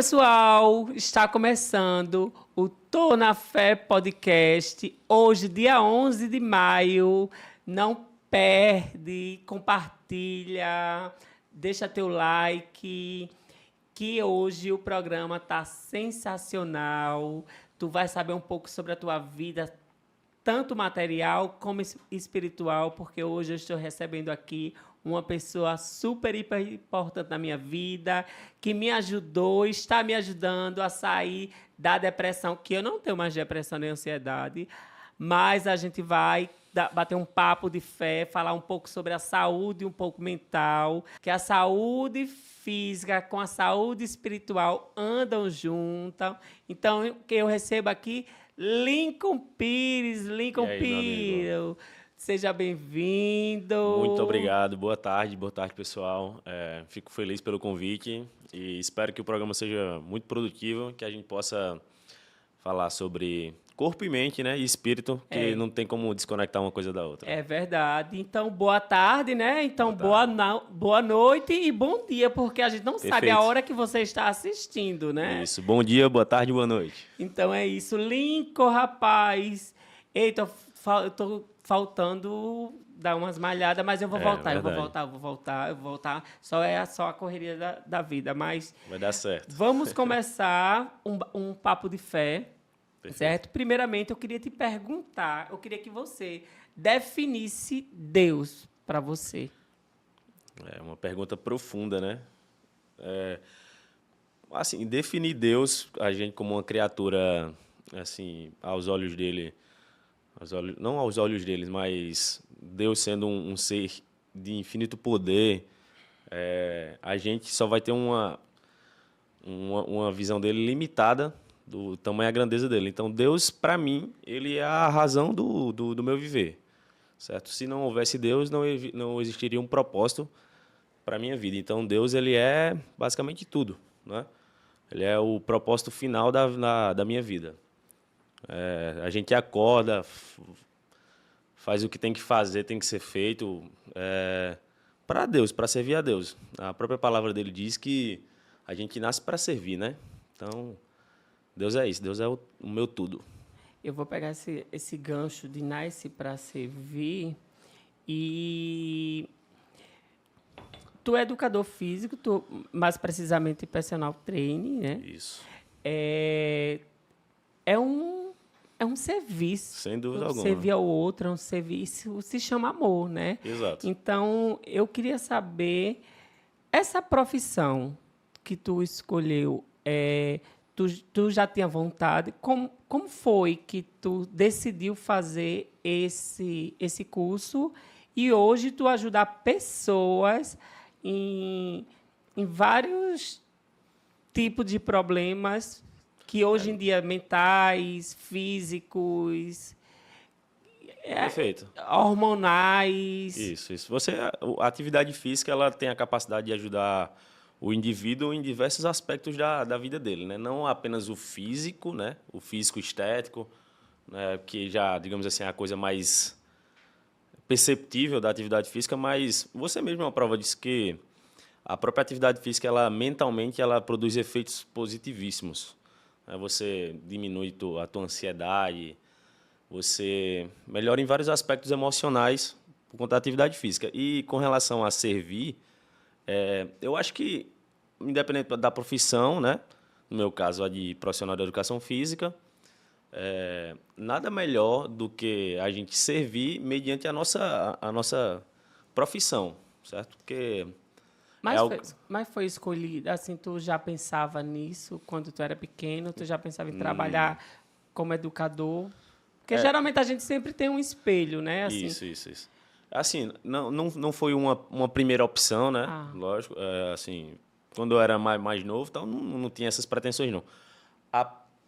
pessoal, está começando o Tô na Fé Podcast, hoje, dia 11 de maio. Não perde, compartilha, deixa teu like, que hoje o programa tá sensacional. Tu vai saber um pouco sobre a tua vida, tanto material como espiritual, porque hoje eu estou recebendo aqui uma pessoa super, hiper importante na minha vida, que me ajudou, está me ajudando a sair da depressão, que eu não tenho mais depressão nem ansiedade, mas a gente vai bater um papo de fé, falar um pouco sobre a saúde, um pouco mental, que a saúde física com a saúde espiritual andam juntas. Então, que eu recebo aqui Lincoln Pires. Lincoln E aí, meu amigo? Pires, seja bem-vindo. Muito obrigado. Boa tarde, pessoal. Fico feliz pelo convite e espero que o programa seja muito produtivo, que a gente possa falar sobre corpo e mente, né? E espírito, que não tem como desconectar uma coisa da outra. É verdade. Então, boa tarde, né? Então, Boa tarde. boa noite e bom dia, porque a gente não sabe a Perfeito. hora que você está assistindo, né? Isso. Bom dia, boa tarde, boa noite. Então é isso. Lincoln, rapaz. Eita, eu tô faltando dar umas malhadas, mas eu vou voltar, eu vou Verdade. voltar. Só a correria da vida. Mas Vai dar certo. vamos começar um papo de fé, Perfeito. certo? Primeiramente, eu queria te perguntar, eu queria que você definisse Deus para você. É uma pergunta profunda, né? Assim, definir Deus, a gente como uma criatura, assim, aos olhos dele, não aos olhos deles, mas Deus sendo um ser de infinito poder, a gente só vai ter uma visão dele limitada do tamanho e a grandeza dele. Então, Deus, para mim, ele é a razão do meu viver, certo? Se não houvesse Deus, não existiria um propósito para a minha vida. Então, Deus, ele é basicamente tudo, né? Ele é o propósito final da minha vida. A gente acorda, faz o que tem que fazer, tem que ser feito para Deus, para servir a Deus. A própria palavra dele diz que a gente nasce para servir, né? Então, Deus é isso, Deus é o meu tudo. Eu vou pegar esse gancho de nasce para servir e tu é educador físico, mais precisamente personal trainer, né? Isso. É um serviço. Sem dúvida alguma. Servir ao outro é um serviço, se chama amor, né? Exato. Então, eu queria saber, essa profissão que tu escolheu, tu já tinha vontade? Como foi que tu decidiu fazer esse curso e hoje tu ajudar pessoas em vários tipos de problemas que hoje em dia mentais, físicos, Perfeito. hormonais. Isso. A atividade física, ela tem a capacidade de ajudar o indivíduo em diversos aspectos da vida dele, né? Não apenas o físico, né? O físico estético, né? Que já, digamos assim, é a coisa mais perceptível da atividade física, mas você mesmo é uma prova disso que a própria atividade física, ela mentalmente, ela produz efeitos positivíssimos. Você diminui a tua ansiedade, você melhora em vários aspectos emocionais por conta da atividade física. E com relação a servir, eu acho que, independente da profissão, né? No meu caso, a de profissional de educação física, nada melhor do que a gente servir mediante a nossa profissão, certo? Porque Mas foi escolhido, assim, tu já pensava nisso quando tu era pequeno? Tu já pensava em trabalhar como educador? Porque geralmente a gente sempre tem um espelho, né? Assim. Isso. Assim, não foi uma primeira opção, né? Lógico. Assim, quando eu era mais novo, então não tinha essas pretensões, não.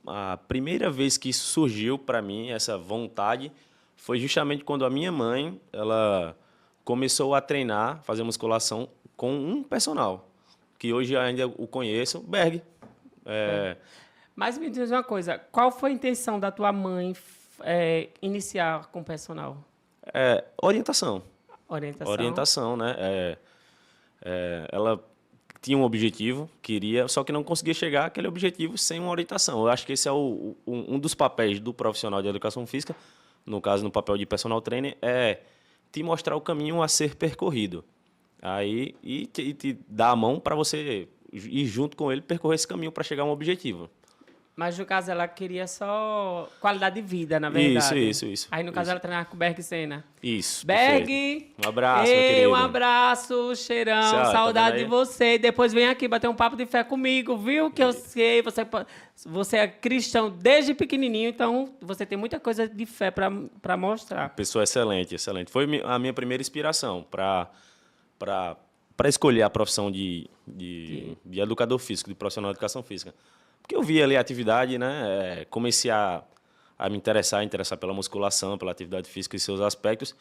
A primeira vez que isso surgiu para mim, essa vontade, foi justamente quando a minha mãe, ela começou a treinar, fazer musculação com um personal, que hoje ainda o conheço, Berg. Mas me diz uma coisa, qual foi a intenção da tua mãe iniciar com o personal? Orientação. Orientação? Orientação, né? Ela tinha um objetivo, queria, só que não conseguia chegar àquele objetivo sem uma orientação. Eu acho que esse é um dos papéis do profissional de educação física, no caso, no papel de personal trainer, é te mostrar o caminho a ser percorrido. Aí, te dar a mão para você ir junto com ele percorrer esse caminho para chegar a um objetivo. Mas, no caso, ela queria só qualidade de vida, na verdade. Isso. Aí, no caso, isso. ela treinava com o Berg Sena. Isso. Berg! Perfeito. Um abraço, meu Ei, querido. um abraço, cheirão, Tá saudade vendo de aí? você. Depois vem aqui bater um papo de fé comigo, viu? Que eu sei, você é cristão desde pequenininho, então você tem muita coisa de fé para mostrar. Pessoa excelente, excelente. Foi a minha primeira inspiração para escolher a profissão de educador físico, de profissional de educação física. Porque eu vi ali a atividade, né? Comecei a me interessar pela musculação, pela atividade física e seus aspectos.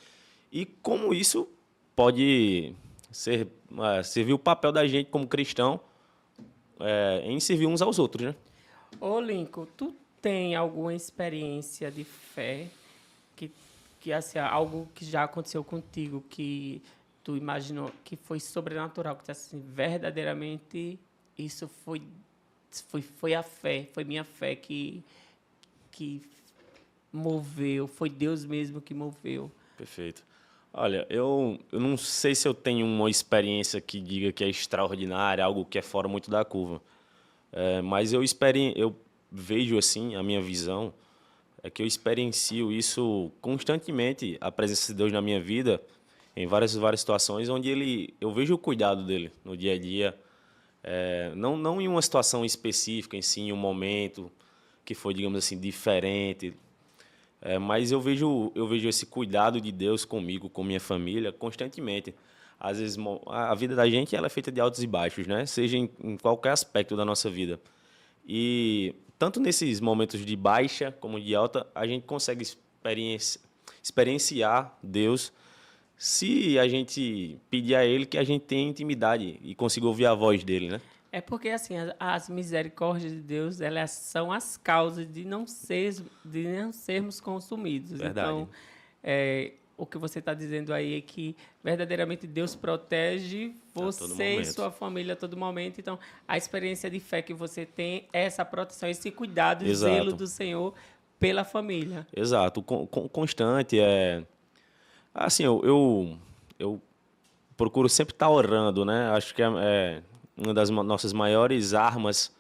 E como isso pode servir o papel da gente como cristão em servir uns aos outros, né? Ô, Lincoln, tu tem alguma experiência de fé que assim, algo que já aconteceu contigo, que tu imaginou que foi sobrenatural, que assim, verdadeiramente isso foi a fé, foi minha fé que moveu, foi Deus mesmo que moveu. Perfeito. Olha, eu não sei se eu tenho uma experiência que diga que é extraordinária, algo que é fora muito da curva. Mas eu vejo assim, a minha visão é que eu experiencio isso constantemente, a presença de Deus na minha vida, em várias situações onde eu vejo o cuidado dele no dia a dia. Não em uma situação específica, em um momento que foi, digamos assim, diferente. Mas eu vejo esse cuidado de Deus comigo, com minha família, constantemente. Às vezes, a vida da gente ela é feita de altos e baixos, né? Seja em qualquer aspecto da nossa vida. E tanto nesses momentos de baixa como de alta, a gente consegue experienciar Deus se a gente pedir a Ele que a gente tenha intimidade e consiga ouvir a voz dele, né? É porque, assim, as misericórdias de Deus, elas são as causas de não sermos consumidos. Verdade. Então, o que você está dizendo aí é que, verdadeiramente, Deus protege você e sua família a todo momento. Então, a experiência de fé que você tem é essa proteção, esse cuidado, o zelo do Senhor pela família. Exato. Constante. Assim, eu procuro sempre estar orando, né? Acho que uma das nossas maiores armas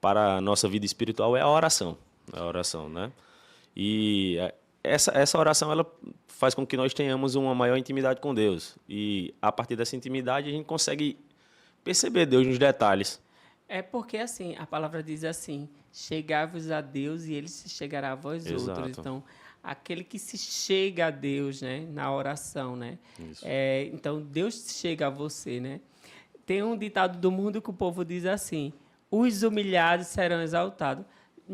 para a nossa vida espiritual é a oração. Né? E essa oração ela faz com que nós tenhamos uma maior intimidade com Deus. E, a partir dessa intimidade, a gente consegue perceber Deus nos detalhes. É porque, assim, a palavra diz assim, chegai-vos a Deus e Ele se chegará a vós outros. Então, aquele que se chega a Deus, né, na oração, né? Então, Deus chega a você, né? Tem um ditado do mundo que o povo diz assim, os humilhados serão exaltados.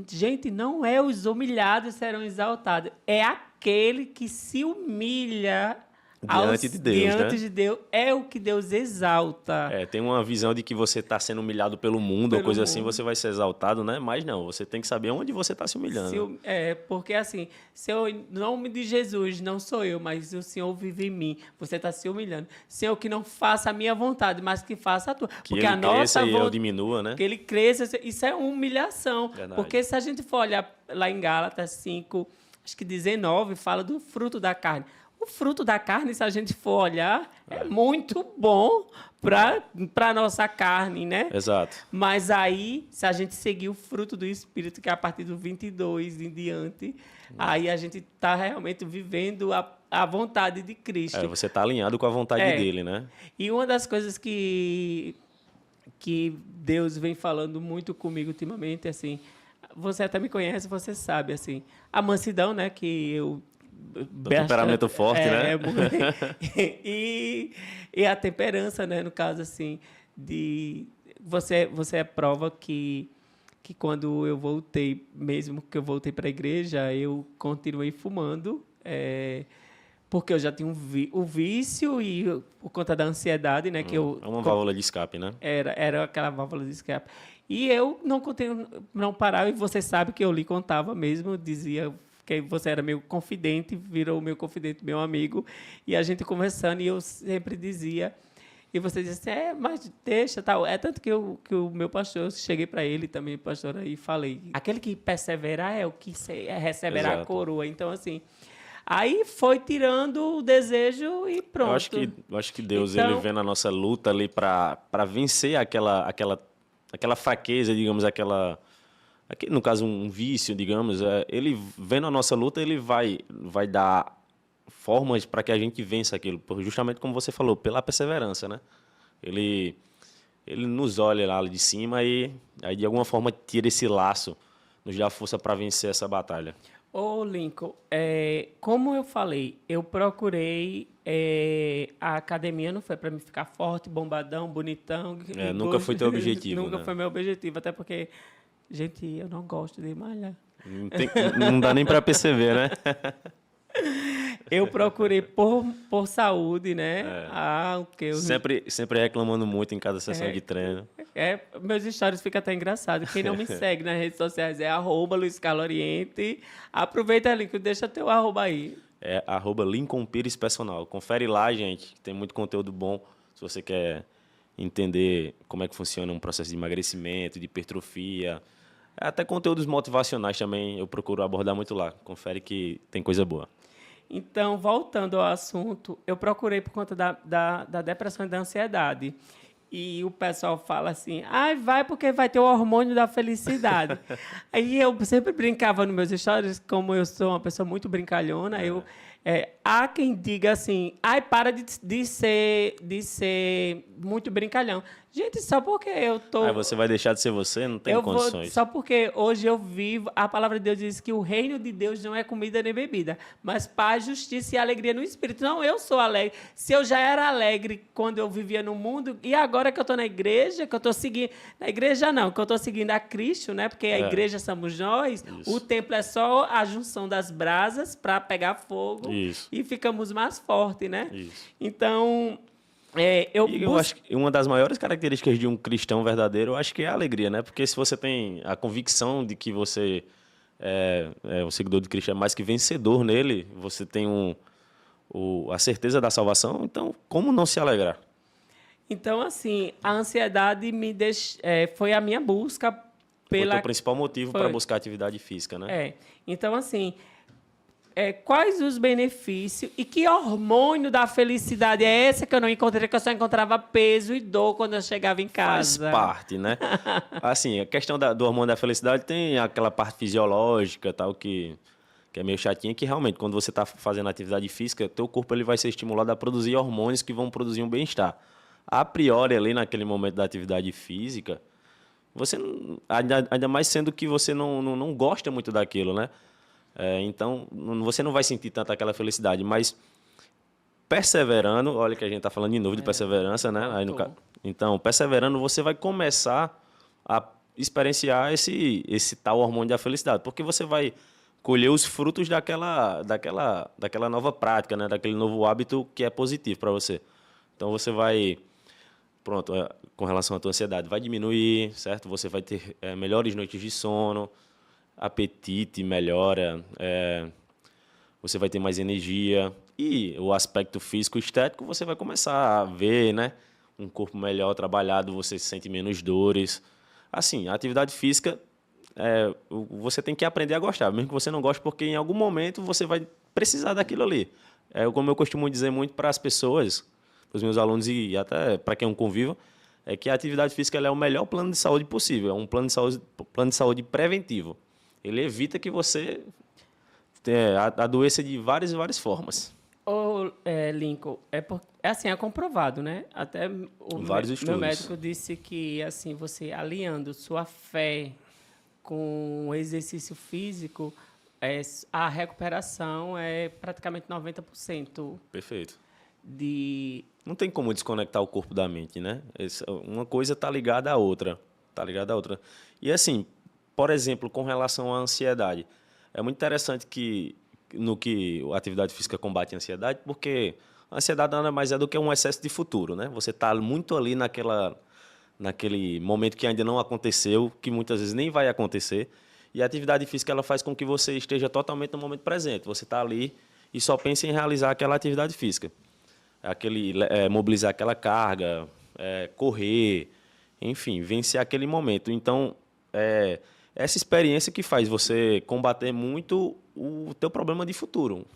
Gente, não é os humilhados serão exaltados, é aquele que se humilha diante de Deus, diante de Deus, é o que Deus exalta. Tem uma visão de que você está sendo humilhado pelo mundo ou coisa assim, você vai ser exaltado, né? Mas não, você tem que saber onde você está se humilhando. Porque assim, se eu, em nome de Jesus, não sou eu, mas o Senhor vive em mim, você está se humilhando. Senhor, que não faça a minha vontade, mas que faça a tua. Que porque ele cresça e eu diminua, né? Que ele cresça, isso é humilhação. Verdade. Porque se a gente for olhar lá em Gálatas 5, acho que 19, fala do fruto da carne. O fruto da carne, se a gente for olhar, é muito bom para a nossa carne, né? Exato. Mas aí, se a gente seguir o fruto do Espírito, que é a partir do 22 em diante, aí a gente está realmente vivendo a vontade de Cristo. Você está alinhado com a vontade dele, né? E uma das coisas que Deus vem falando muito comigo ultimamente, assim, você até me conhece, você sabe, assim, a mansidão, né, que eu... temperamento forte, né? E a temperança, né? No caso, assim, de... Você é prova que quando eu voltei, mesmo que eu voltei para a igreja, eu continuei fumando, porque eu já tinha o vício e por conta da ansiedade, né? É uma válvula de escape, né? Era aquela válvula de escape. E eu não parava, e você sabe que eu lhe contava mesmo, dizia... que você era meu confidente, virou meu confidente, meu amigo, e a gente conversando, e eu sempre dizia E você diz assim, mas deixa, tal. É tanto que o meu pastor, eu cheguei para ele também, pastor, e falei, aquele que perseverar é o que receberá a Exato. coroa. Então, assim, aí foi tirando o desejo e pronto. Eu acho que Deus, ele Então, vê na nossa luta ali para vencer aquela fraqueza, digamos, no caso, um vício, digamos, ele vendo a nossa luta, ele vai dar formas para que a gente vença aquilo, justamente como você falou, pela perseverança, né? Ele, ele nos olha lá de cima e aí de alguma forma tira esse laço, nos dá força para vencer essa batalha. ô Lincoln, como eu falei, eu procurei a academia, não foi para me ficar forte, bombadão, bonitão. Nunca foi teu objetivo, Nunca né? foi meu objetivo, até porque, gente, eu não gosto de malhar. Não dá nem para perceber, né? Eu procurei por saúde, né? O que Sempre reclamando muito em cada sessão de treino. meus stories ficam até engraçados. Quem não me segue nas redes sociais é @LuizCarloOriente. Aproveita, Lincoln, deixa teu arroba aí. É @Lincoln Pires Personal. Confere lá, gente. Tem muito conteúdo bom. Se você quer entender como é que funciona um processo de emagrecimento, de hipertrofia. Até conteúdos motivacionais também eu procuro abordar muito lá. Confere que tem coisa boa. Então, voltando ao assunto, eu procurei por conta da depressão e da ansiedade. E o pessoal fala assim, vai porque vai ter o hormônio da felicidade. Aí eu sempre brincava nos meus stories, como eu sou uma pessoa muito brincalhona, há quem diga assim, para de ser muito brincalhão. Gente, só porque eu tô... Aí você vai deixar de ser você? Não tem condições. Só porque hoje eu vivo... A palavra de Deus diz que o reino de Deus não é comida nem bebida, mas paz, justiça e alegria no Espírito. Não, eu sou alegre. Se eu já era alegre quando eu vivia no mundo, e agora que eu estou na igreja, que eu estou seguindo... Na igreja não, que eu estou seguindo a Cristo, né? Porque a igreja somos nós. Isso. O templo é só a junção das brasas para pegar fogo. Isso. E ficamos mais fortes, né? Isso. Então... Eu acho que uma das maiores características de um cristão verdadeiro, eu acho que é a alegria, né? Porque se você tem a convicção de que você é um seguidor de Cristo, é mais que vencedor nele, você tem a certeza da salvação, então como não se alegrar? Então, assim, a ansiedade foi a minha busca Foi pela... o principal motivo para buscar atividade física, né? Então, assim, quais os benefícios e que hormônio da felicidade é esse que eu não encontrei, que eu só encontrava peso e dor quando eu chegava em casa? Faz parte, né? Assim, a questão do hormônio da felicidade tem aquela parte fisiológica, tal, que é meio chatinha, que realmente, quando você está fazendo atividade física, teu corpo ele vai ser estimulado a produzir hormônios que vão produzir um bem-estar. A priori, ali naquele momento da atividade física, você ainda mais sendo que você não gosta muito daquilo, né? Então, você não vai sentir tanto aquela felicidade, mas perseverando, olha que a gente está falando de novo de perseverança, né? Então, perseverando, você vai começar a experienciar esse tal hormônio da felicidade, porque você vai colher os frutos daquela nova prática, né? Daquele novo hábito que é positivo para você. Então, você vai, pronto, com relação à tua ansiedade, vai diminuir, certo? Você vai ter melhores noites de sono, apetite melhora, você vai ter mais energia e o aspecto físico e estético você vai começar a ver, né? Um corpo melhor trabalhado, você sente menos dores. Assim, a atividade física, você tem que aprender a gostar, mesmo que você não goste, porque em algum momento você vai precisar daquilo ali. Como eu costumo dizer muito para as pessoas, para os meus alunos e até para quem eu convivo, é que a atividade física ela é o melhor plano de saúde possível, é um plano de saúde preventivo. Ele evita que você adoeça de várias e várias formas. Lincoln, assim, é comprovado, né? Até Vários estudos. meu médico disse que assim, você alinhando sua fé com o exercício físico, a recuperação é praticamente 90%. Perfeito. Não tem como desconectar o corpo da mente, né? Uma coisa está ligada à outra. Está ligada à outra. E assim, por exemplo, com relação à ansiedade, é muito interessante que a atividade física combate a ansiedade, porque a ansiedade nada mais é do que um excesso de futuro, né? Você está muito ali naquele momento que ainda não aconteceu, que muitas vezes nem vai acontecer, e a atividade física ela faz com que você esteja totalmente no momento presente. Você está ali e só pensa em realizar aquela atividade física. mobilizar aquela carga, correr, enfim, vencer aquele momento. Então, essa experiência que faz você combater muito o teu problema de futuro.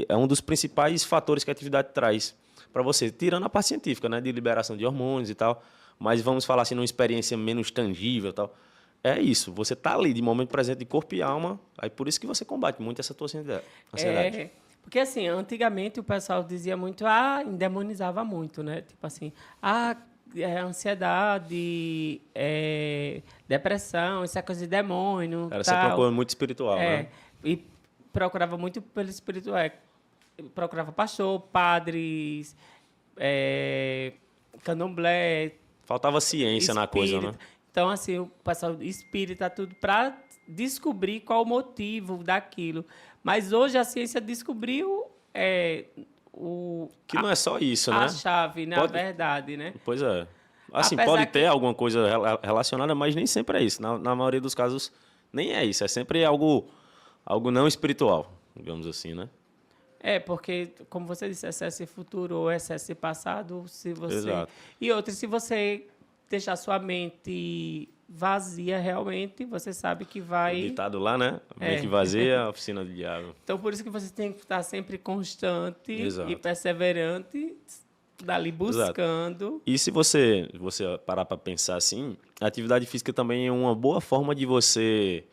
É um dos principais fatores que a atividade traz para você, tirando a parte científica, né, de liberação de hormônios e tal, mas vamos falar assim, numa experiência menos tangível e tal. É isso, você está ali de momento presente de corpo e alma, aí por isso que você combate muito essa tua ansiedade. Porque, assim, antigamente o pessoal dizia muito, endemonizava muito, né? Tipo assim, ansiedade, depressão, isso é coisa de demônio, Era sempre uma tal. coisa muito espiritual, né? E procurava muito pelo espiritual. Procurava pastor, padres, candomblé, Faltava ciência na coisa, né? Então, assim, o pessoal espírita, tudo para descobrir qual o motivo daquilo. Mas hoje a ciência descobriu Que não é só isso, né? a chave, na verdade, né? Pois é. Assim, Apesar pode ter que- alguma coisa relacionada, mas nem sempre é isso. Na maioria dos casos, nem é isso. É sempre algo não espiritual, digamos assim, né? Porque, como você disse, excesso de futuro ou excesso de passado, se você... Exato. E outra, se você deixar sua mente vazia realmente, você sabe que O vai... ditado lá, né? Mente vazia, oficina do diabo. Então, por isso que você tem que estar sempre constante Exato. e perseverante, dali buscando. E se você parar para pensar assim, a atividade física também é uma boa forma de você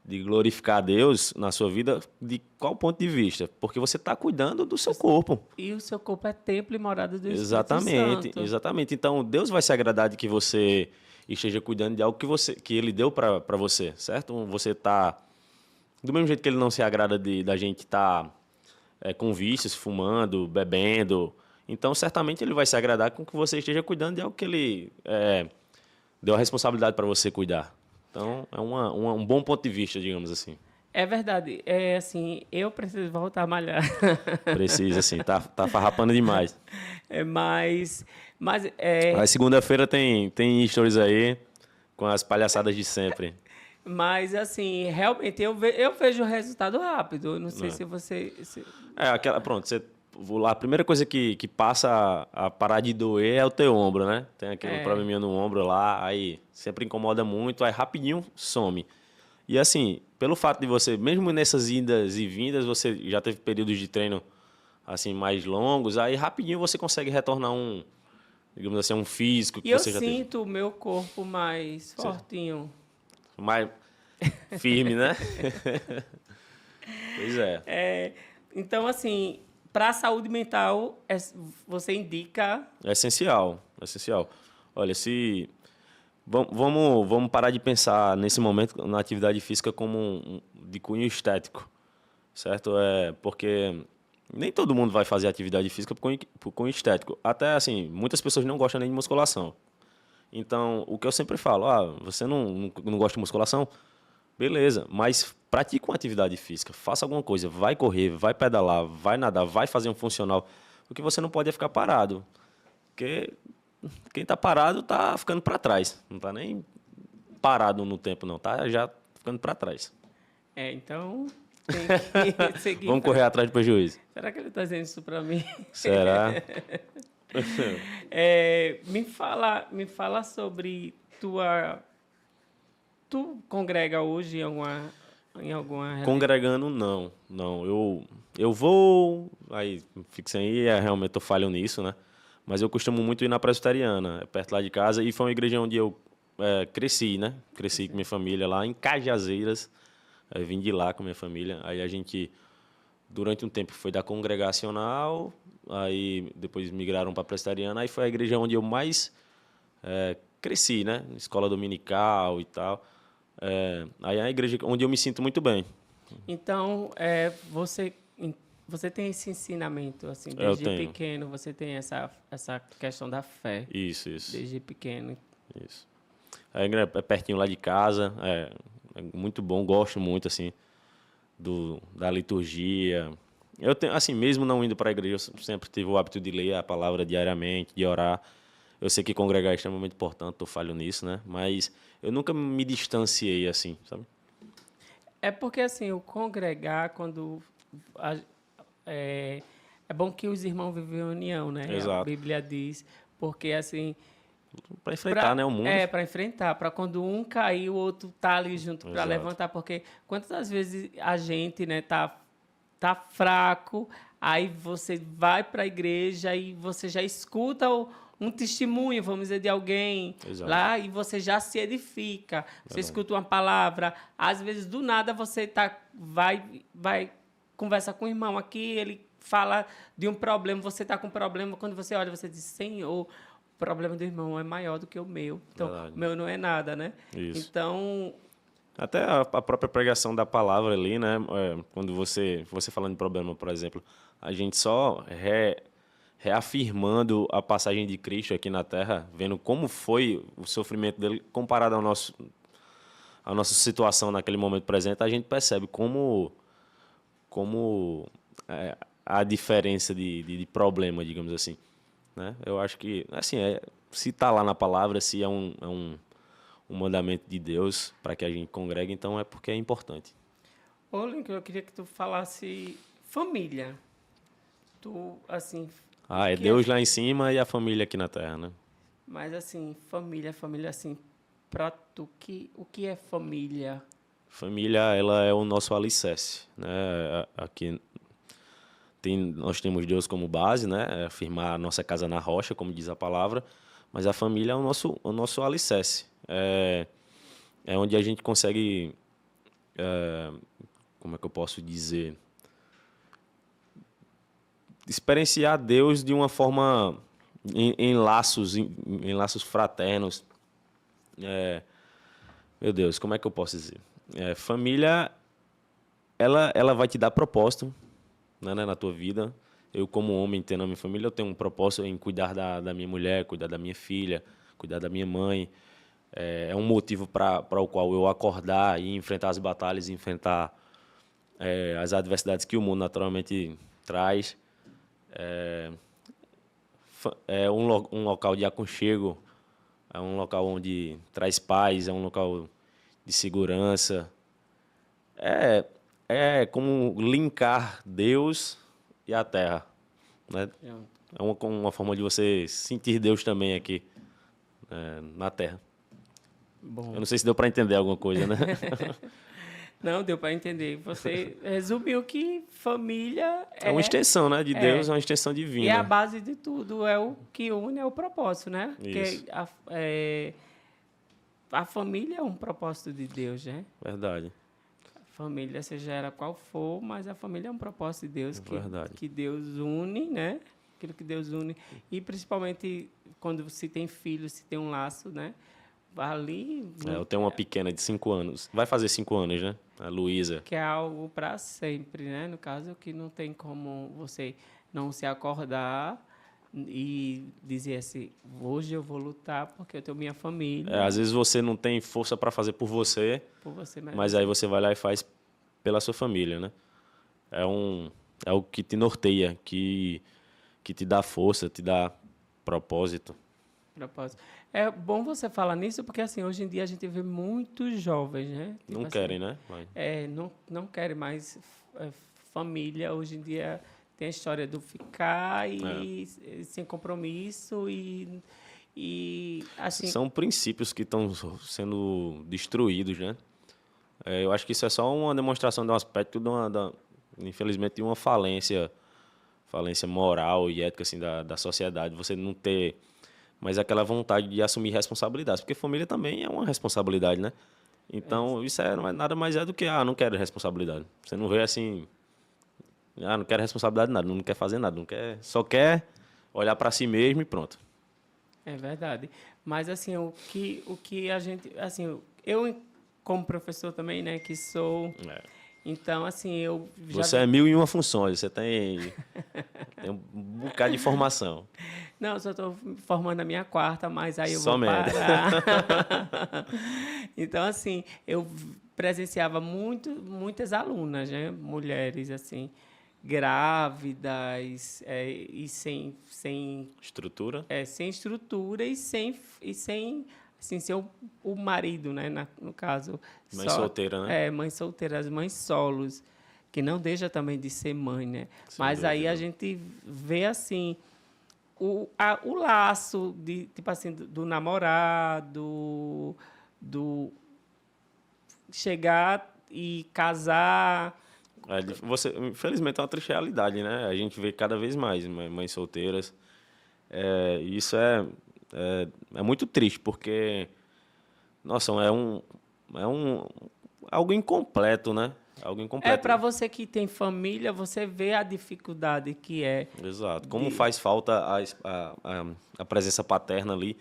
de glorificar a Deus na sua vida, de qual ponto de vista? Porque você está cuidando do seu corpo. E o seu corpo é templo e morada do Espírito Exatamente, Santo. exatamente. Então, Deus vai se agradar de que você esteja cuidando de algo que Ele deu para você, certo? Você está... Do mesmo jeito que Ele não se agrada da gente estar com vícios, fumando, bebendo. Então, certamente, Ele vai se agradar com que você esteja cuidando de algo que Ele deu a responsabilidade para você cuidar. Então, é um bom ponto de vista, digamos assim. É verdade. É assim, eu preciso voltar a malhar. Precisa, assim. Tá farrapando demais. Mas Mas segunda-feira tem stories aí com as palhaçadas de sempre. Mas, assim, realmente eu vejo o resultado rápido. Eu não sei se você... Pronto, a primeira coisa que passa a parar de doer é o teu ombro, né? Tem aquele probleminha no ombro lá, aí sempre incomoda muito, aí rapidinho some. E assim, pelo fato de você, mesmo nessas idas e vindas, você já teve períodos de treino assim mais longos, aí rapidinho você consegue retornar digamos assim, um físico que E eu você já teve. sinto o meu corpo mais fortinho. Mais firme, né? Pois é. Então, assim, para a saúde mental, você indica... É essencial, é essencial. Olha, vamos parar de pensar nesse momento na atividade física como de cunho estético, certo? Porque nem todo mundo vai fazer atividade física por cunho estético. Até assim, muitas pessoas não gostam nem de musculação. Então, o que eu sempre falo, você não gosta de musculação? Beleza, mas pratique uma atividade física, faça alguma coisa, vai correr, vai pedalar, vai nadar, vai fazer um funcional. O que você não pode é ficar parado. Porque quem está parado está ficando para trás. Não está nem parado no tempo, não. Está já ficando para trás. Então tem que seguir. Vamos correr atrás do prejuízo. Será que ele está dizendo isso para mim? Será? Me fala sobre Tu congrega hoje em alguma Congregando, não. Eu vou, aí fixa aí, realmente eu falho nisso, né? Mas eu costumo muito ir na presbiteriana, perto lá de casa, e foi uma igreja onde eu cresci, né? Cresci com minha família lá em Cajazeiras, vim de lá com minha família. Aí a gente, durante um tempo, foi da congregacional, aí depois migraram para a presbiteriana, aí foi a igreja onde eu mais cresci, né? Escola dominical e tal. Aí é a igreja onde eu me sinto muito bem. Então, você tem esse ensinamento, assim, desde pequeno, você tem essa questão da fé. Isso. Desde pequeno. Isso. A igreja é pertinho lá de casa, é muito bom, gosto muito, assim, da liturgia. Eu tenho, assim, mesmo não indo para a igreja, eu sempre tive o hábito de ler a palavra diariamente, de orar. Eu sei que congregar é extremamente importante, eu falho nisso, né? Mas eu nunca me distanciei assim, sabe? É porque, assim, o congregar, É bom que os irmãos vivem em união, né? Exato. A Bíblia diz, porque assim... Para enfrentar, né, o mundo. Para enfrentar, para quando um cair, o outro tá ali junto para Exato. levantar, porque quantas vezes a gente, né, tá fraco, aí você vai para a igreja e você já escuta um testemunho, vamos dizer, de alguém Exato. lá e você já se edifica. Você escuta uma palavra, às vezes do nada você vai conversa com o irmão aqui, ele fala de um problema, você está com um problema, quando você olha, você diz, Senhor, o problema do irmão é maior do que o meu. Então, Verdade. o meu não é nada, né? Isso. Então, Até a própria pregação da palavra ali, né? Quando você falando de problema, por exemplo, a gente só reafirmando a passagem de Cristo aqui na Terra, vendo como foi o sofrimento dele comparado à nossa situação naquele momento presente, a gente percebe como a diferença de problema, digamos assim, né? Eu acho que, assim, se está lá na palavra, se é um mandamento de Deus para que a gente congregue, então é porque é importante. ô Lincoln, eu queria que tu falasse família. Tu, assim... É Deus lá em cima e a família aqui na terra, né? Mas, assim, família, assim, pra tu, o que é família? Família, ela é o nosso alicerce, né? Aqui nós temos Deus como base, né? Firmar a nossa casa na rocha, como diz a palavra, mas a família é o nosso alicerce. É onde a gente consegue, como é que eu posso dizer, experienciar Deus de uma forma em laços fraternos. Meu Deus, como é que eu posso dizer? Família, ela vai te dar propósito, né, na tua vida. Eu, como homem, tendo a minha família, eu tenho um propósito em cuidar da minha mulher, cuidar da minha filha, cuidar da minha mãe. É um motivo para o qual eu acordar e enfrentar as batalhas, enfrentar as adversidades que o mundo naturalmente traz. É um local de aconchego, é um local onde traz paz, é um local de segurança. É como linkar Deus e a terra, né? É uma forma de você sentir Deus também aqui, na terra. Bom. Eu não sei se deu para entender alguma coisa, né? Não, deu para entender. Você resumiu que família É uma extensão, né? De Deus, é uma extensão divina. E a base de tudo é o que une, é o propósito, né? Isso. Porque a família é um propósito de Deus, né? Verdade. A família, seja ela qual for, mas a família é um propósito de Deus Verdade. que Deus une, né? Aquilo que Deus une. E principalmente quando se tem filho, se tem um laço, né? Ali... Eu tenho uma pequena de 5 anos. Vai fazer 5 anos, né? A Luísa. Que é algo para sempre, né? No caso, que não tem como você não se acordar e dizer assim, hoje eu vou lutar porque eu tenho minha família. Às vezes você não tem força para fazer por você, mas aí você vai lá e faz pela sua família, né? É o que te norteia, que te dá força, te dá propósito. É bom você falar nisso, porque assim, hoje em dia a gente vê muitos jovens, né? Tipo não assim, querem, né? Não querem mais família. Hoje em dia tem a história do ficar e sem compromisso e assim... São princípios que estão sendo destruídos, né? Eu acho que isso é só uma demonstração de um aspecto, infelizmente, de uma falência moral e ética assim, da sociedade. Você não ter mais aquela vontade de assumir responsabilidades, porque família também é uma responsabilidade, né? Então, isso não é nada mais do que, não quero responsabilidade. Você não vê assim, não quero responsabilidade de nada, não quer fazer nada, só quer olhar para si mesmo e pronto. É verdade. Mas, assim, o que a gente... Assim, eu, como professor também, né, que sou... Então, assim, eu... Você é 1001 funções, você tem um bocado de formação. Não, eu só estou formando a minha quarta, mas aí eu Somente. vou parar. Então, assim, eu presenciava muitas alunas, né? Mulheres, assim, grávidas e sem estrutura? Sem estrutura e sem assim, ser o marido, né? No caso. Mãe solteira, né? Mãe solteira, as mães solos. que não deixa também de ser mãe, né? Sem Mas aí a dúvida. gente vê assim o laço de tipo assim do namorado, do chegar e casar. Infelizmente, é uma triste realidade, né? A gente vê cada vez mais mães solteiras. E isso é muito triste, porque, nossa, é algo incompleto, né? Algo É incompleto. para você que tem família, você vê a dificuldade que é Exato. Como de faz falta a presença paterna ali.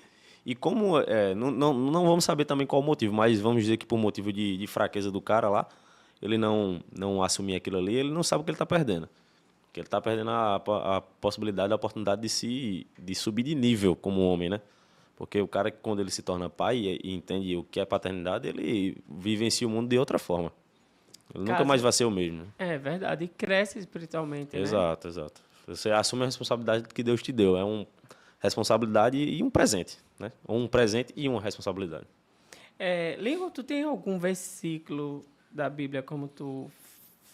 E como, não vamos saber também qual o motivo, mas vamos dizer que por motivo de fraqueza do cara lá, ele não assumir aquilo ali, ele não sabe o que ele está perdendo. Que ele está perdendo a possibilidade, a oportunidade de subir de nível como homem, né? Porque o cara, quando ele se torna pai e entende o que é paternidade, ele vivencia o mundo de outra forma. Ele nunca mais casa. vai ser o mesmo, né? É verdade, e cresce espiritualmente, né? Exato, exato. Você assume a responsabilidade que Deus te deu. É uma responsabilidade e um presente, né? Um presente e uma responsabilidade. Lingo, tu tem algum versículo da Bíblia, como tu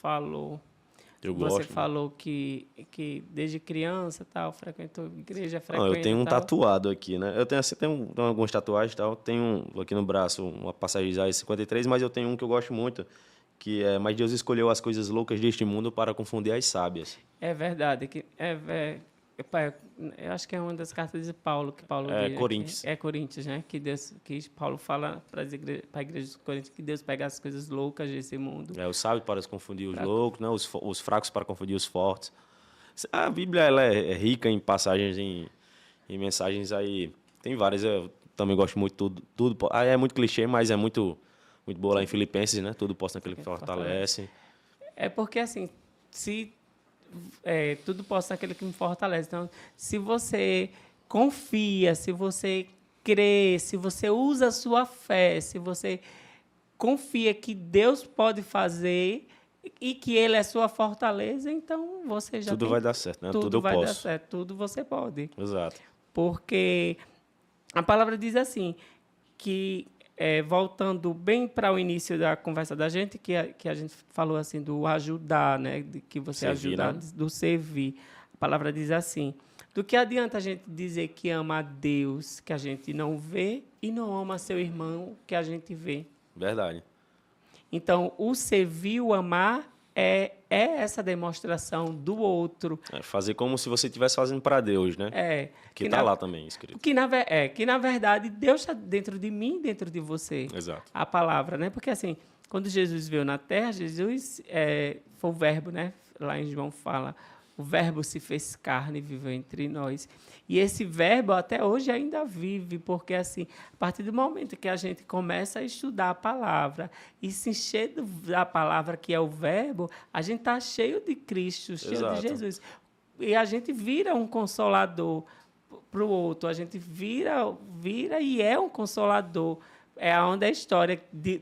falou? Eu Você gosto, né? falou que desde criança tal, frequentou igreja, Não, eu frequenta tenho um tal. tatuado aqui, né? Eu tenho, assim, tenho algumas tatuagens e tal. Tenho aqui no braço uma passagem de Isaías 53, mas eu tenho um que eu gosto muito, que é: Mas Deus escolheu as coisas loucas deste mundo para confundir as sábias. É verdade, epá, eu acho que é uma das cartas de Paulo, que Paulo É diz, né, que Coríntios. é Coríntios, né? Que Paulo fala para a igreja de Coríntios que Deus pega as coisas loucas desse mundo. É o sábio para confundir os pra- loucos, né? Os fracos para confundir os fortes. A Bíblia ela é rica em passagens, em mensagens aí. Tem várias, eu também gosto muito é muito clichê, mas é muito boa lá em Filipenses, né? Tudo posso naquele que Fortalece. fortalece. É porque assim, se tudo posso naquele que me fortalece. Então, se você confia, se você crê, se você usa a sua fé, se você confia que Deus pode fazer e que Ele é sua fortaleza, então você já Tudo tem vai dar certo, né? Tudo tudo eu vai dar posso. certo, tudo você pode. Exato. Porque a palavra diz assim, que voltando bem para o início da conversa da gente, que a gente falou assim do ajudar, né, de que você Servir, ajudar, né? do servir. A palavra diz assim: do que adianta a gente dizer que ama a Deus que a gente não vê e não ama seu irmão que a gente vê? Verdade. Então, o servir, o amar é essa demonstração do outro. É fazer como se você estivesse fazendo para Deus, né? É, Que que está na, lá também escrito. que na verdade Deus está dentro de mim, dentro de você. Exato. A palavra, né? Porque assim, quando Jesus veio na Terra, Jesus foi o verbo, né? Lá em João fala, o verbo se fez carne e viveu entre nós. E esse verbo até hoje ainda vive, porque assim, a partir do momento que a gente começa a estudar a palavra e se encher da palavra que é o verbo, a gente está cheio de Cristo, cheio de Exato. Jesus. E a gente vira um consolador para o outro, a gente vira e é um consolador. É onde a história de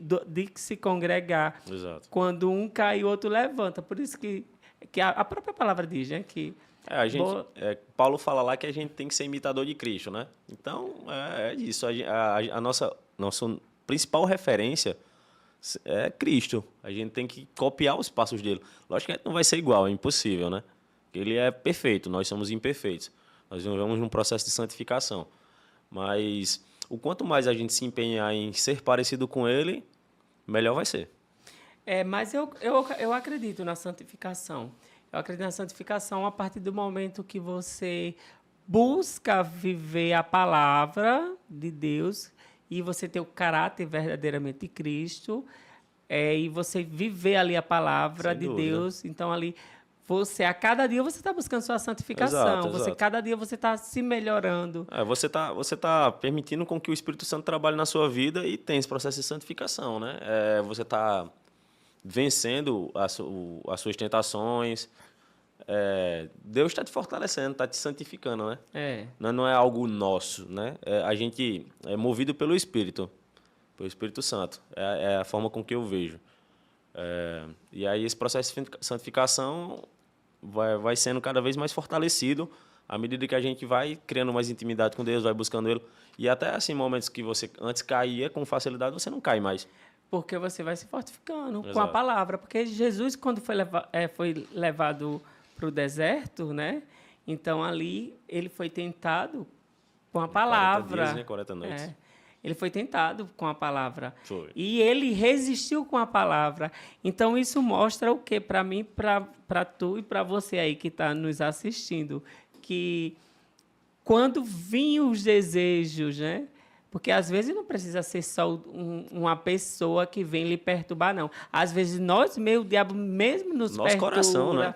se congregar. Exato. Quando um cai, o outro levanta. Por isso que a própria palavra diz, né? Que Paulo fala lá que a gente tem que ser imitador de Cristo, né? Então, é isso. A nossa principal referência é Cristo. A gente tem que copiar os passos dele. Lógico que a gente não vai ser igual, é impossível, né? Porque ele é perfeito, nós somos imperfeitos. Nós vivemos num processo de santificação. Mas o quanto mais a gente se empenhar em ser parecido com ele, melhor vai ser. mas eu acredito na santificação. Eu acredito na santificação a partir do momento que você busca viver a palavra de Deus e você ter o caráter verdadeiramente de Cristo, e você viver ali a palavra Sem de dúvida. Deus. Então, ali, a cada dia você está buscando sua santificação. Exato, exato. Cada dia você está se melhorando. Você tá permitindo com que o Espírito Santo trabalhe na sua vida e tem esse processo de santificação, né? Você está vencendo as suas tentações. Deus está te fortalecendo, está te santificando, né? Não é algo nosso, né? A gente é movido pelo Espírito Santo. É a forma com que eu vejo. E aí esse processo de santificação vai sendo cada vez mais fortalecido à medida que a gente vai criando mais intimidade com Deus, vai buscando Ele. E até assim, momentos que você antes caía com facilidade, você não cai mais. Porque você vai se fortificando com a Exato. palavra. Porque Jesus, quando foi levado para o deserto, né? Então, ali, ele foi tentado com a 40 dias, palavra. né? 40 noites. Ele foi tentado com a palavra. Foi. E ele resistiu com a palavra. Então, isso mostra o quê? Para mim, para tu e para você aí que está nos assistindo. Que quando vinham os desejos, né? Porque às vezes não precisa ser só uma pessoa que vem lhe perturbar, não. Às vezes nós mesmo, o diabo mesmo nos Nosso perturba. coração, né?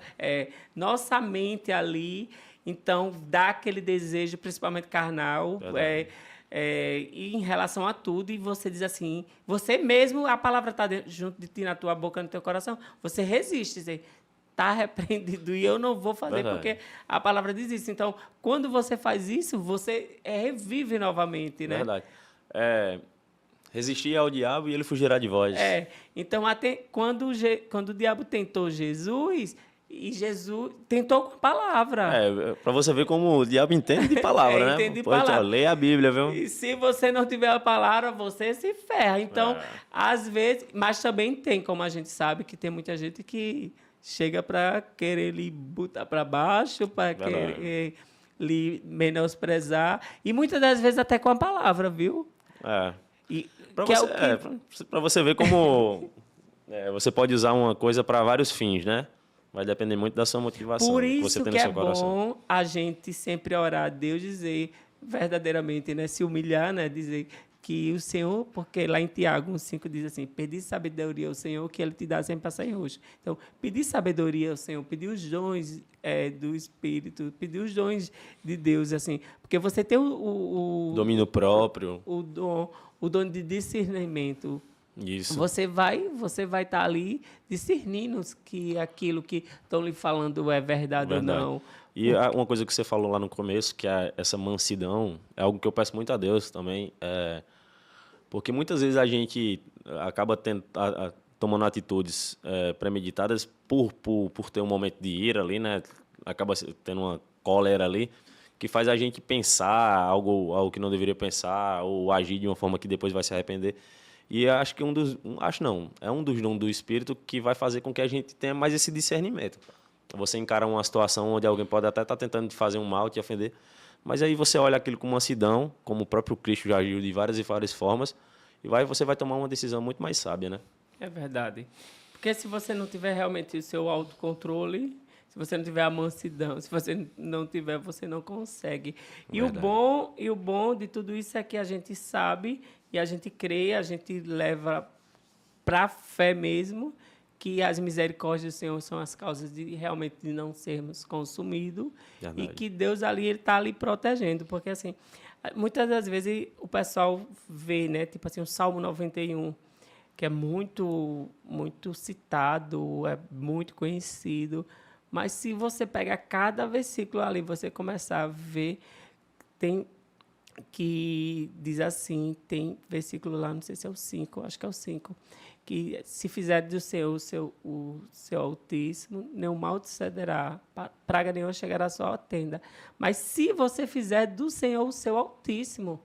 Nossa mente ali. Então, dá aquele desejo, principalmente carnal, Verdade. e em relação a tudo, e você diz assim, você mesmo, a palavra está junto de ti, na tua boca, no teu coração, você resiste, você está repreendido e eu não vou fazer, Verdade. porque a palavra diz isso. Então, quando você faz isso, você revive novamente, né? Verdade. Resistir ao diabo e ele fugirá de vós. Então, até quando o diabo tentou Jesus, e Jesus tentou com a palavra. Para você ver como o diabo entende de palavra, né? Entende de Pois, palavra. Leia a Bíblia, viu? E se você não tiver a palavra, você se ferra. Então, às vezes... Mas também tem, como a gente sabe, que tem muita gente que chega para querer lhe botar para baixo, para querer lhe menosprezar. E muitas das vezes até com a palavra, viu? Para você ver como você pode usar uma coisa para vários fins, né? Vai depender muito da sua motivação. Por que isso você tem que no é seu coração. bom a gente sempre orar a Deus, dizer verdadeiramente, né? Se humilhar, né? Dizer que o Senhor, porque lá em Tiago 1,5 diz assim, pedir sabedoria ao Senhor, que Ele te dá sem passar em rosto. Então, pedir sabedoria ao Senhor, pedir os dons do Espírito, pedir os dons de Deus, assim, porque você tem o domínio próprio. O dom de discernimento. Isso. Você vai estar ali discernindo que aquilo que estão lhe falando é verdade ou não. E uma coisa que você falou lá no começo, que é essa mansidão, é algo que eu peço muito a Deus também, porque muitas vezes a gente acaba tomando atitudes premeditadas por ter um momento de ira ali, né? Acaba tendo uma cólera ali, que faz a gente pensar algo que não deveria pensar ou agir de uma forma que depois vai se arrepender. E acho que é um dos dons do Espírito que vai fazer com que a gente tenha mais esse discernimento. Você encara uma situação onde alguém pode até estar tentando te fazer um mal, te ofender, mas aí você olha aquilo com mansidão, como o próprio Cristo já agiu de várias e várias formas, e você vai tomar uma decisão muito mais sábia, né? É verdade. Porque se você não tiver realmente o seu autocontrole, se você não tiver a mansidão, se você não tiver, você não consegue. E o bom de tudo isso é que a gente sabe e a gente crê, a gente leva para a fé mesmo, que as misericórdias do Senhor são as causas de realmente de não sermos consumidos. Verdade. E que Deus ali está ali protegendo, porque assim, muitas das vezes o pessoal vê, né, tipo assim, o Salmo 91, que é muito citado, é muito conhecido, mas se você pegar cada versículo ali, você começar a ver, tem que diz assim, tem versículo lá, não sei se é o 5, acho que é o 5, que se fizer do Senhor o seu Altíssimo, nenhum mal te sucederá, praga nenhuma chegará à sua tenda. Mas se você fizer do Senhor o seu Altíssimo,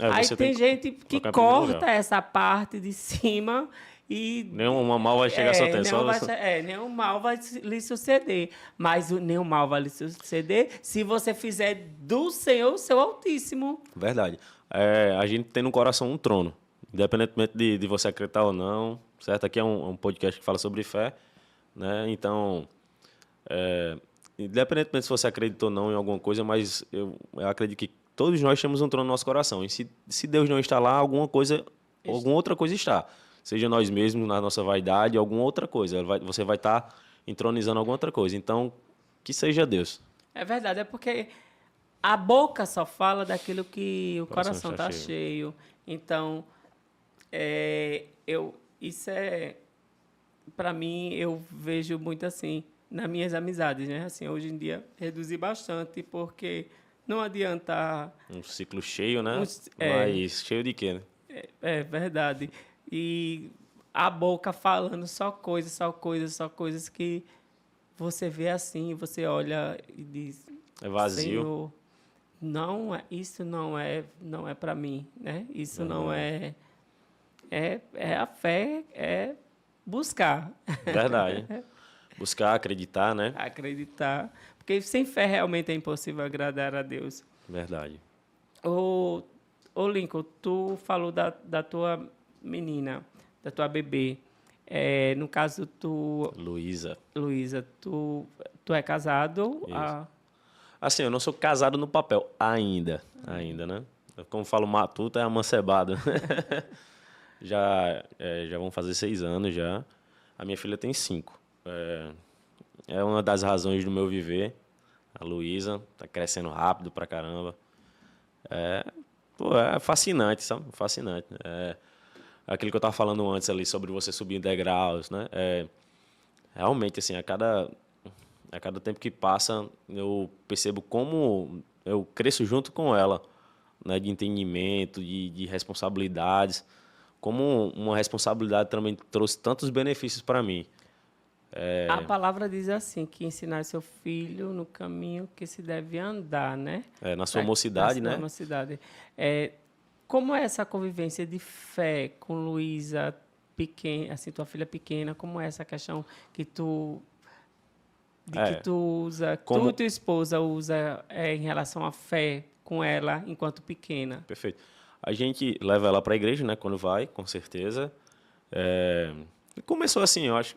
aí tem gente que corta essa parte de cima e... Nenhum mal vai chegar à sua tenda. Nenhum mal vai lhe suceder. Mas nenhum mal vai lhe suceder se você fizer do Senhor o seu Altíssimo. Verdade. A gente tem no coração um trono. Independentemente de você acreditar ou não, certo? Aqui é um podcast que fala sobre fé, né? Então, independentemente se você acredita ou não em alguma coisa, mas eu acredito que todos nós temos um trono no nosso coração. E se Deus não está lá, alguma outra coisa está. Seja nós mesmos, na nossa vaidade, alguma outra coisa. Você vai estar entronizando alguma outra coisa. Então, que seja Deus. É verdade, é porque a boca só fala daquilo que o coração está cheio. Então... isso para mim, eu vejo muito assim nas minhas amizades, né? Assim, hoje em dia reduzi bastante porque não adianta um ciclo cheio, né? Mas cheio de quê, né? É verdade. E a boca falando só coisas que você vê assim, você olha e diz, é vazio. Senhor, isso não é para mim, né? Isso não é A fé é buscar, Verdade. Buscar, acreditar, né? acreditar. Porque sem fé realmente é impossível agradar a Deus. Verdade. Ô, Lincoln, tu falou da tua menina, da tua bebê. No caso, Luísa. Luísa, tu é casado? Isso. Assim, eu não sou casado no papel ainda. Ainda, né? Como falo matuto, é amancebado. Já vão fazer 6 anos já. A minha filha tem 5. É uma das razões do meu viver. A Luísa tá crescendo rápido pra caramba. É fascinante, sabe? Fascinante. É aquilo que eu tava falando antes ali sobre você subir degraus, né? Realmente, assim, a cada tempo que passa, eu percebo como eu cresço junto com ela, né? De entendimento, de responsabilidades. Como uma responsabilidade também trouxe tantos benefícios para mim. A palavra diz assim, que ensinar seu filho no caminho que se deve andar, né? Na sua mocidade, Na né? mocidade. Como é essa convivência de fé com Luísa pequena, assim, tua filha pequena? Como é essa questão que tu usa, tu e tua esposa usa em relação à fé com ela enquanto pequena? Perfeito. A gente leva ela para a igreja, né? Quando vai, com certeza. Começou assim, eu acho.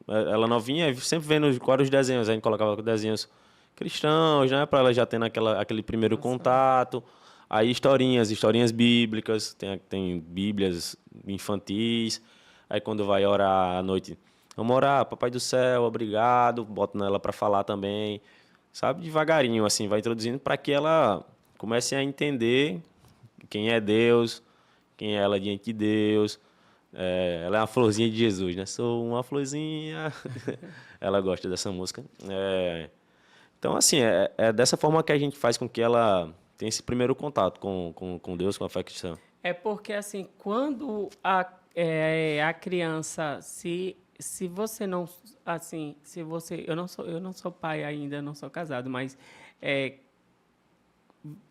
Ela novinha, sempre vendo quais os desenhos. A gente colocava desenhos cristãos, né? Para ela já tendo aquele primeiro contato. Aí historinhas bíblicas. Tem bíblias infantis. Aí quando vai orar à noite, vamos orar, Papai do Céu, obrigado. Boto ela para falar também. Sabe, devagarinho, assim, vai introduzindo para que ela comece a entender quem é Deus, quem é ela diante de Deus. Ela é uma florzinha de Jesus, né? Sou uma florzinha. Ela gosta dessa música. Então, assim, é dessa forma que a gente faz com que ela tenha esse primeiro contato com Deus, com a fé cristã. É porque, assim, quando a criança, se você não, assim, se você, eu não sou pai ainda, não sou casado, mas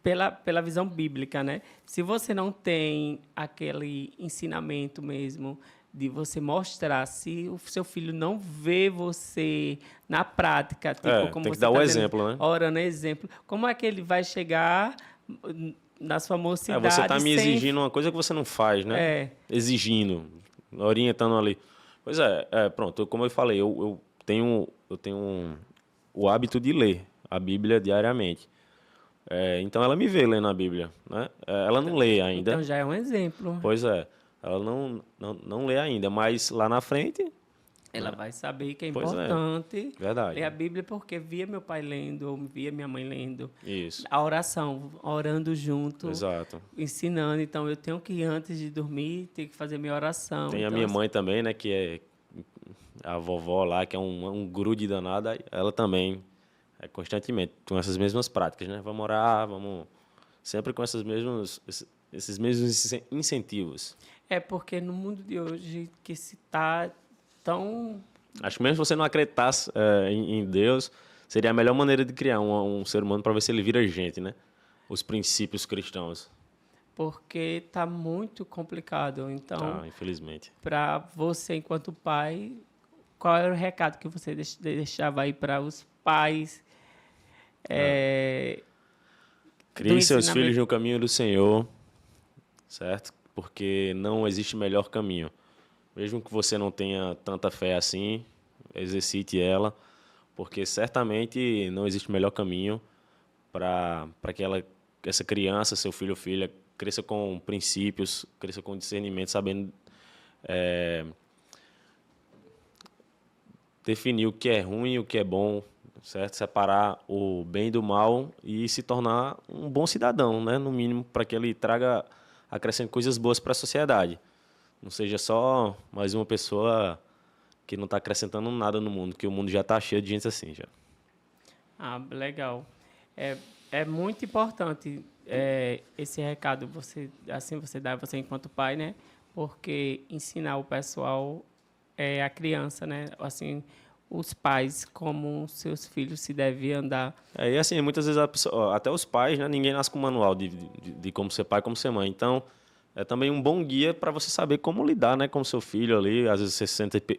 pela visão bíblica, né? Se você não tem aquele ensinamento mesmo de você mostrar, se o seu filho não vê você na prática, tipo, como tem que você dar o tá exemplo, né? orando exemplo, como é que ele vai chegar na sua mocidade Você está me sem... exigindo uma coisa que você não faz, né? É, Exigindo, orientando ali. Pois pronto, como eu falei, eu tenho o hábito de ler a Bíblia diariamente. Então ela me vê lendo a Bíblia, né? Ela não lê ainda. então já é um exemplo. Pois ela não lê ainda, mas lá na frente, Ela vai saber que é pois importante verdade. ler a Bíblia porque via meu pai lendo, ou via minha mãe lendo. Isso, A oração, orando junto, exato. ensinando. Então, eu tenho que, antes de dormir, ter que fazer minha oração. Tem a Então, minha assim, mãe também, né, que é a vovó lá, que é um grude danada, ela também constantemente com essas mesmas práticas, né? Vamos orar, vamos sempre com esses mesmos incentivos. É porque no mundo de hoje que se está tão... Acho que mesmo se você não acreditasse em Deus, seria a melhor maneira de criar um ser humano para ver se ele vira gente, né? Os princípios cristãos. Porque está muito complicado. Então, Tá, infelizmente. para você, enquanto pai, qual era o recado que você deixava aí para os pais? Crie seus ensinamento? filhos no caminho do Senhor, certo? Porque não existe melhor caminho. Mesmo que você não tenha tanta fé assim, exercite ela, porque certamente não existe melhor caminho para que essa criança, seu filho ou filha, cresça com princípios, cresça com discernimento, sabendo definir o que é ruim e o que é bom, certo? Separar o bem do mal e se tornar um bom cidadão, né? No mínimo, para que ele acrescente coisas boas para a sociedade. Não seja só mais uma pessoa que não está acrescentando nada no mundo, que o mundo já está cheio de gente assim já. Ah, legal. É muito importante esse recado você dá você enquanto pai, né? Porque ensinar o pessoal a criança, né? Assim, os pais como seus filhos se devem andar. E assim, muitas vezes até os pais, né? Ninguém nasce com manual de como ser pai, como ser mãe. Então, é também um bom guia para você saber como lidar, né, com o seu filho ali. Às vezes você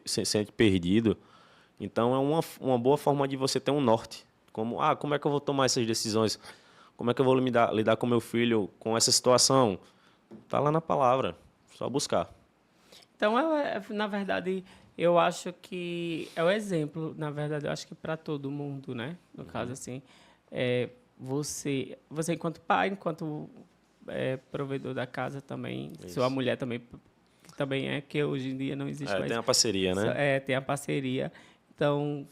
se sente perdido. Então, é uma boa forma de você ter um norte. Como é que eu vou tomar essas decisões? Como é que eu vou lidar com meu filho com essa situação? Está lá na palavra, só buscar. Então, na verdade, eu acho que é o exemplo, na verdade, eu acho que para todo mundo, né? No caso, assim, você enquanto pai, enquanto provedor da casa também, Isso. sua mulher também, que também que hoje em dia não existe mais. Tem a parceria, né? Tem a parceria. Então,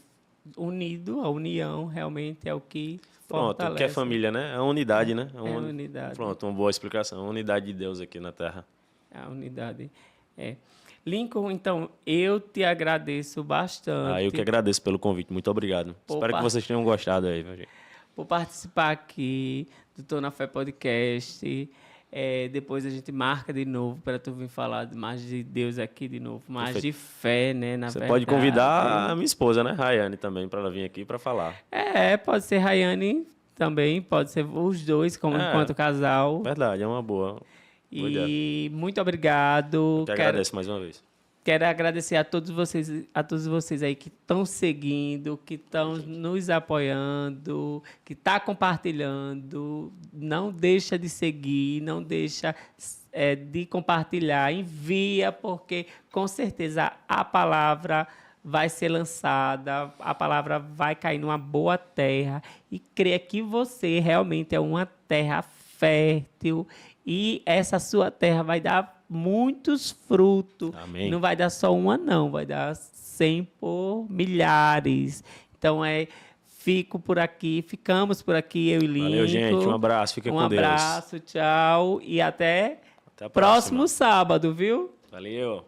a união realmente é o que Pronto, fortalece. o que é família, né? É a unidade, né? É a unidade. Pronto, uma boa explicação. A unidade de Deus aqui na Terra. A unidade. Lincoln, então, eu te agradeço bastante. Eu que agradeço pelo convite. Muito obrigado. Espero que vocês tenham gostado aí, meu gente. Por participar aqui do Tô na Fé Podcast. Depois a gente marca de novo para tu vir falar mais de Deus aqui de novo. Mais de fé, né? Na verdade. Você pode convidar a minha esposa, né? Rayane, também, para ela vir aqui para falar. Pode ser Rayane também. Pode ser os dois, enquanto casal. Verdade, é uma boa. E muito obrigado. Eu que agradeço mais uma vez. Quero agradecer a todos vocês aí que estão seguindo, que estão nos apoiando, que estão compartilhando. Não deixa de seguir, não deixa de compartilhar. Envia, porque com certeza a palavra vai ser lançada, a palavra vai cair numa boa terra. E creia que você realmente é uma terra fértil e essa sua terra vai dar muitos frutos. Amém. Não vai dar só uma, não. Vai dar 100 por milhares. Então, ficamos por aqui, eu e Lincoln. Valeu, gente. Um abraço. Fica com Deus. Um abraço, tchau. E até a próximo sábado, viu? Valeu.